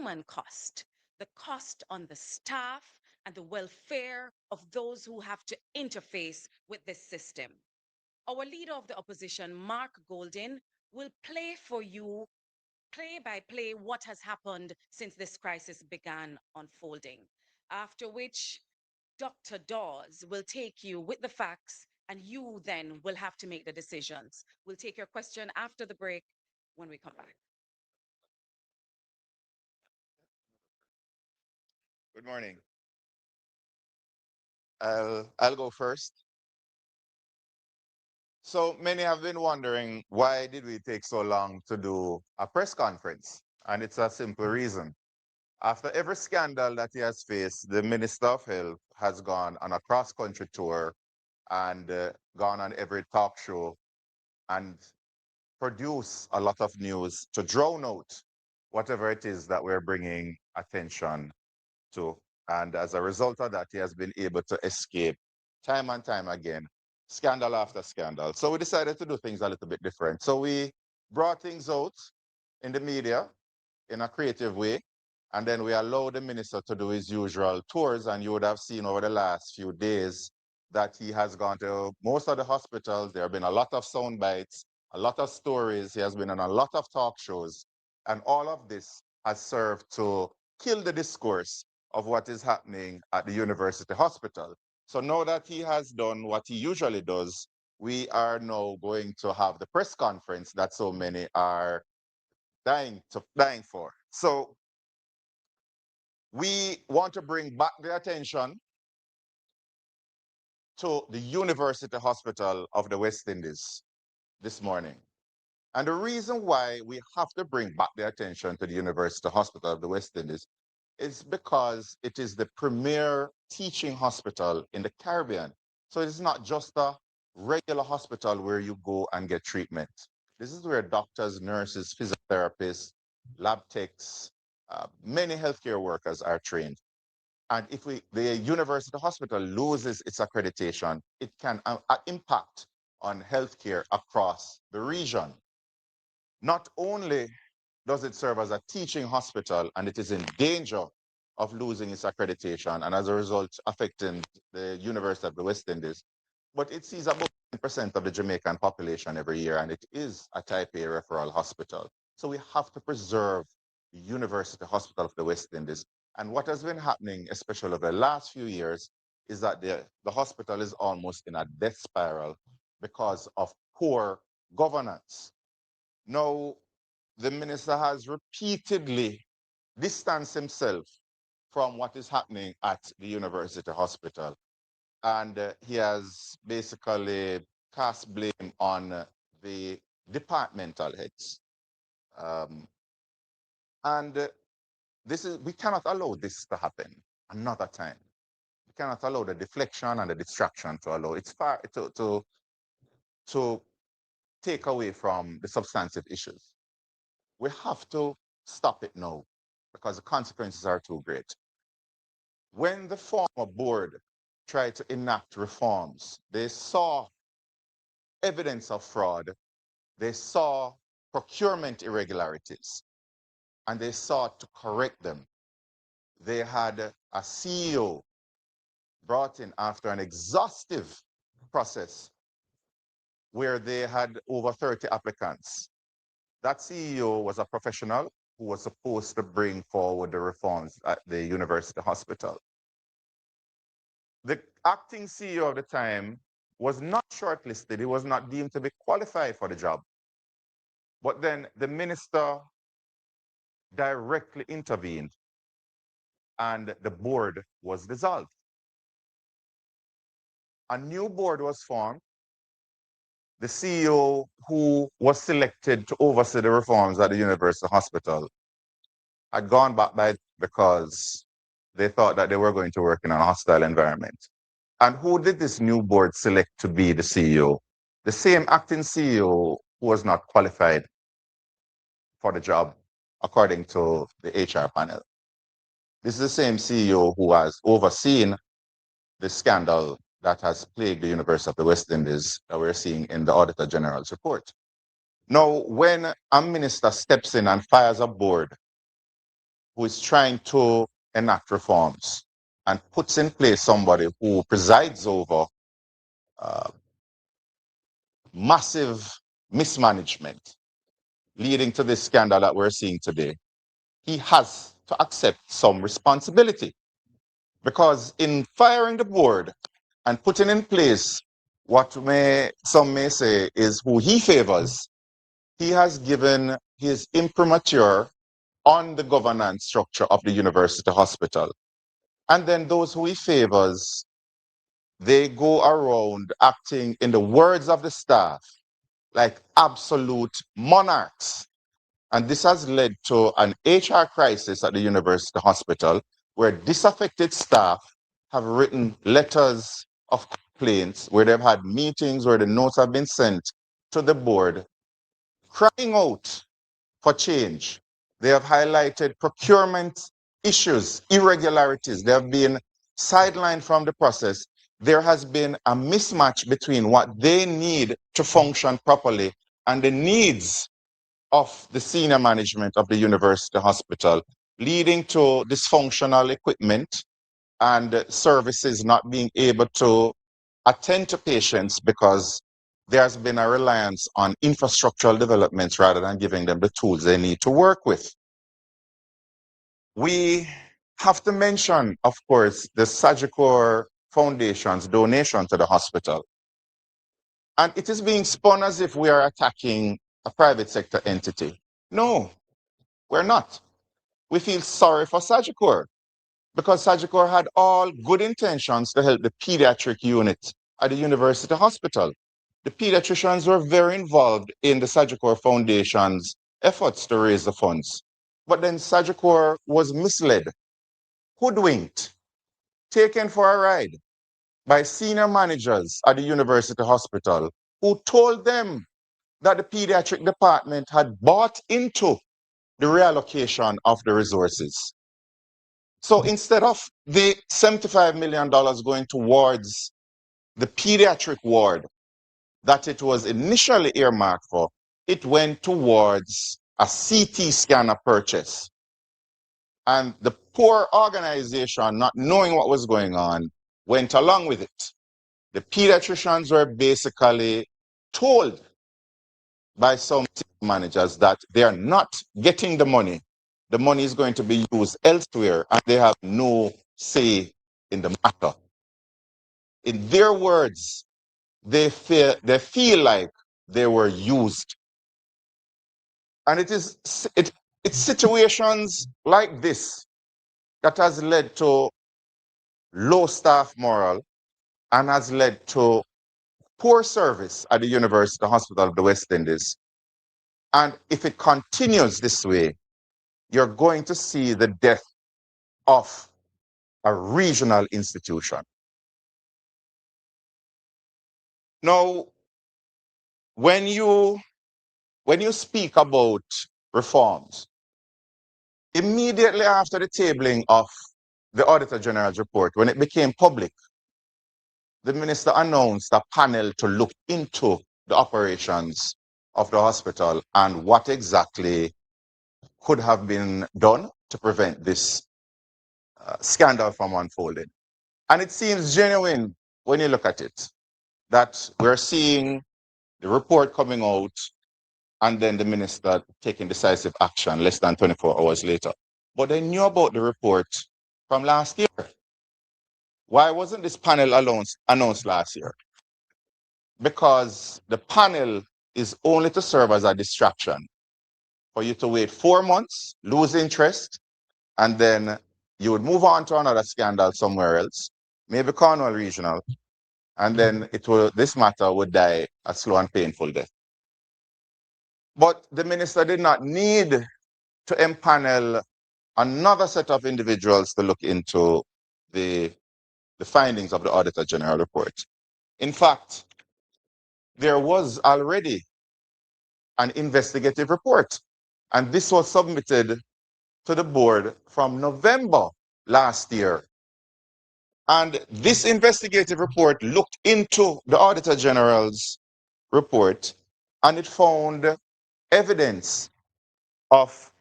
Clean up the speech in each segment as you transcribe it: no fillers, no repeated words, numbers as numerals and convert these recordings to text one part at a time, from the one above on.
human cost, the cost on the staff and the welfare of those who have to interface with this system. Our leader of the opposition, Mark Goldin, will play for you play by play what has happened since this crisis began unfolding. After which, Dr. Dawes will take you with the facts, and you then will have to make the decisions. We'll take your question after the break when we come back. Good morning. I'll go first. So many have been wondering, why did we take so long to do a press conference? And it's a simple reason. After every scandal that he has faced, the Minister of Health has gone on a cross-country tour and gone on every talk show and produce a lot of news to drown out whatever it is that we're bringing attention to. And as a result of that, he has been able to escape time and time again, scandal after scandal. So we decided to do things a little bit different. So we brought things out in the media in a creative way. And then we allowed the minister to do his usual tours. And you would have seen over the last few days that he has gone to most of the hospitals. There have been a lot of sound bites, a lot of stories. He has been on a lot of talk shows. And all of this has served to kill the discourse of what is happening at the university hospital. So now that he has done what he usually does, we are now going to have the press conference that so many are dying for. So we want to bring back the attention to the University Hospital of the West Indies this morning. And the reason why we have to bring back the attention to the University Hospital of the West Indies is because it is the premier teaching hospital in the Caribbean. So it's not just a regular hospital where you go and get treatment. This is where doctors, nurses, physiotherapists, lab techs, many healthcare workers are trained. And if the university hospital loses its accreditation, it can impact on healthcare across the region. Not only does it serve as a teaching hospital and it is in danger of losing its accreditation and as a result affecting the University of the West Indies, but it sees about 10% of the Jamaican population every year, and it is a type A referral hospital. So we have to preserve the University Hospital of the West Indies. And what has been happening, especially over the last few years, is that the hospital is almost in a death spiral because of poor governance. Now, the minister has repeatedly distanced himself from what is happening at the university hospital. And he has basically cast blame on the departmental heads. And we cannot allow this to happen another time. We cannot allow the deflection and the distraction to allow it's far to take away from the substantive issues. We have to stop it now because the consequences are too great. When the former board tried to enact reforms, they saw evidence of fraud, they saw procurement irregularities, and they sought to correct them. They had a CEO brought in after an exhaustive process where they had over 30 applicants. That CEO was a professional who was supposed to bring forward the reforms at the university hospital. The acting CEO of the time was not shortlisted. He was not deemed to be qualified for the job. But then the minister directly intervened and the board was dissolved. A new board was formed. The CEO who was selected to oversee the reforms at the university hospital had gone back by because they thought that they were going to work in a hostile environment. And who did this new board select to be the CEO? The same acting CEO who was not qualified for the job, according to the HR panel. This is the same CEO who has overseen the scandal that has plagued the University of the West Indies that we're seeing in the Auditor General's report. Now, when a minister steps in and fires a board who is trying to enact reforms and puts in place somebody who presides over uh, massive mismanagement leading to this scandal that we're seeing today, he has to accept some responsibility. Because in firing the board and putting in place what some may say is who he favors, he has given his imprimatur on the governance structure of the university hospital. And then those who he favors, they go around acting, in the words of the staff, like absolute monarchs. And this has led to an HR crisis at the university hospital where disaffected staff have written letters of complaints, where they've had meetings where the notes have been sent to the board, crying out for change. They have highlighted procurement issues, irregularities. They have been sidelined from the process. There has been a mismatch between what they need to function properly and the needs of the senior management of the university hospital, leading to dysfunctional equipment and services not being able to attend to patients because there's been a reliance on infrastructural developments rather than giving them the tools they need to work with. We have to mention, of course, the Sagicor Foundation's donation to the hospital. And it is being spun as if we are attacking a private sector entity. No, we're not. We feel sorry for Sagicor because Sagicor had all good intentions to help the pediatric unit at the university hospital. The pediatricians were very involved in the Sagicor Foundation's efforts to raise the funds. But then Sagicor was misled, hoodwinked, taken for a ride by senior managers at the university hospital who told them that the pediatric department had bought into the reallocation of the resources. So instead of the $75 million going towards the pediatric ward that it was initially earmarked for, it went towards a CT scanner purchase. And the poor organization, not knowing what was going on, went along with it. The pediatricians were basically told by some managers that they are not getting the money. The money is going to be used elsewhere, and they have no say in the matter. In their words, they feel like they were used. And it's situations like this that has led to low staff morale and has led to poor service at the University Hospital of the West Indies. And if it continues this way, you're going to see the death of a regional institution. Now, when you speak about reforms, immediately after the tabling of the Auditor General's report, when it became public, the minister announced a panel to look into the operations of the hospital and what exactly could have been done to prevent this scandal from unfolding. And it seems genuine when you look at it, that we're seeing the report coming out and then the minister taking decisive action less than 24 hours later. But they knew about the report from last year. Why wasn't this panel announced last year? Because the panel is only to serve as a distraction for you to wait 4 months, lose interest, and then you would move on to another scandal somewhere else, maybe Cornwall Regional, and then this matter would die a slow and painful death. But the minister did not need to empanel another set of individuals to look into the findings of the Auditor General report. In fact, there was already an investigative report, and this was submitted to the board from November last year. And this investigative report looked into the Auditor General's report, and it found evidence of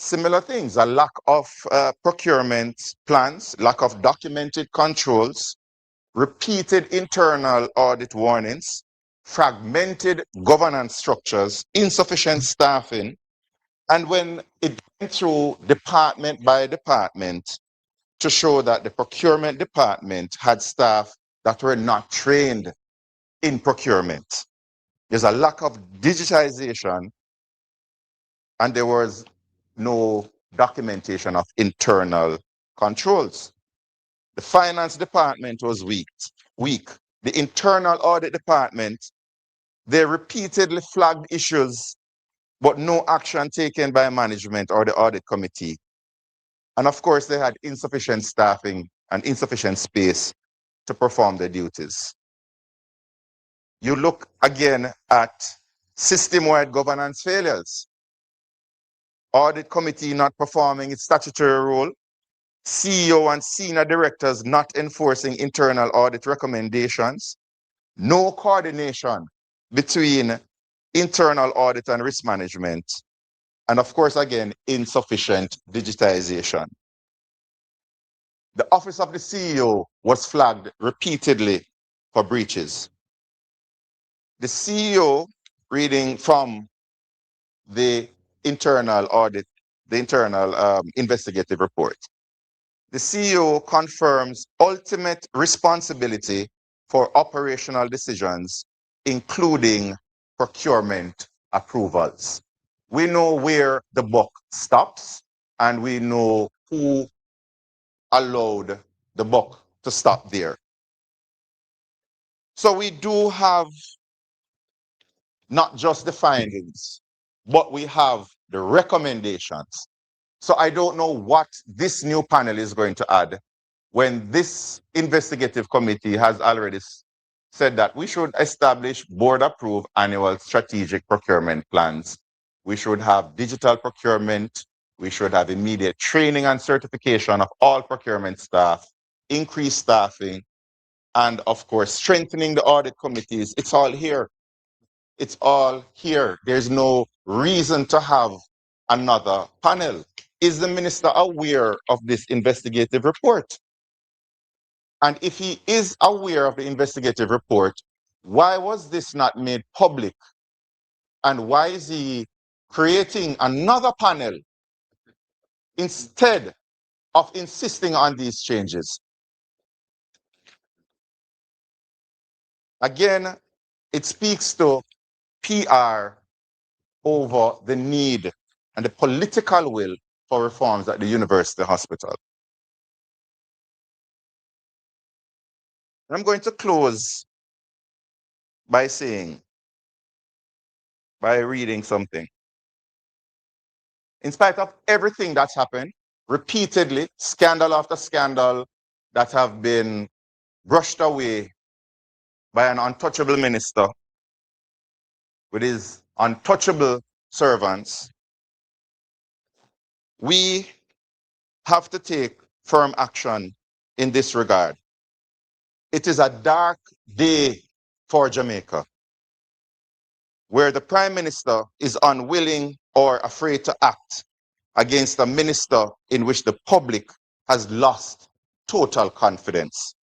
Similar things, a lack of procurement plans, lack of documented controls, repeated internal audit warnings, fragmented governance structures, insufficient staffing, and when it went through department by department to show that the procurement department had staff that were not trained in procurement. There's a lack of digitization and there was no documentation of internal controls. The finance department was weak. The internal audit department, they repeatedly flagged issues, but no action taken by management or the audit committee. And of course, they had insufficient staffing and insufficient space to perform their duties. You look again at system-wide governance failures. Audit committee not performing its statutory role, CEO and senior directors not enforcing internal audit recommendations, no coordination between internal audit and risk management, and of course, again, insufficient digitization. The office of the CEO was flagged repeatedly for breaches. The CEO, reading from the internal audit, the internal investigative report, the CEO confirms ultimate responsibility for operational decisions, including procurement approvals. We know where the buck stops and we know who allowed the buck to stop there. So we do have not just the findings, but we have the recommendations. So I don't know what this new panel is going to add when this investigative committee has already said that we should establish board-approved annual strategic procurement plans. We should have digital procurement. We should have immediate training and certification of all procurement staff, increased staffing, and of course, strengthening the audit committees. It's all here. It's all here. There's no reason to have another panel. Is the minister aware of this investigative report? And if he is aware of the investigative report, why was this not made public? And why is he creating another panel instead of insisting on these changes? Again, it speaks to PR over the need and the political will for reforms at the university hospital. And I'm going to close by reading something. In spite of everything that's happened, repeatedly, scandal after scandal that have been brushed away by an untouchable minister with his untouchable servants, we have to take firm action in this regard. It is a dark day for Jamaica, where the Prime Minister is unwilling or afraid to act against a minister in which the public has lost total confidence,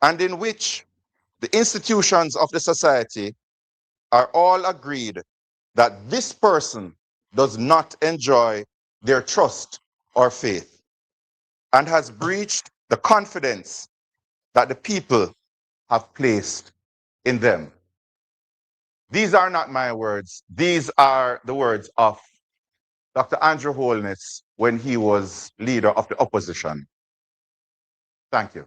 and in which the institutions of the society are all agreed that this person does not enjoy their trust or faith and has breached the confidence that the people have placed in them. These are not my words. These are the words of Dr. Andrew Holness when he was leader of the opposition. Thank you.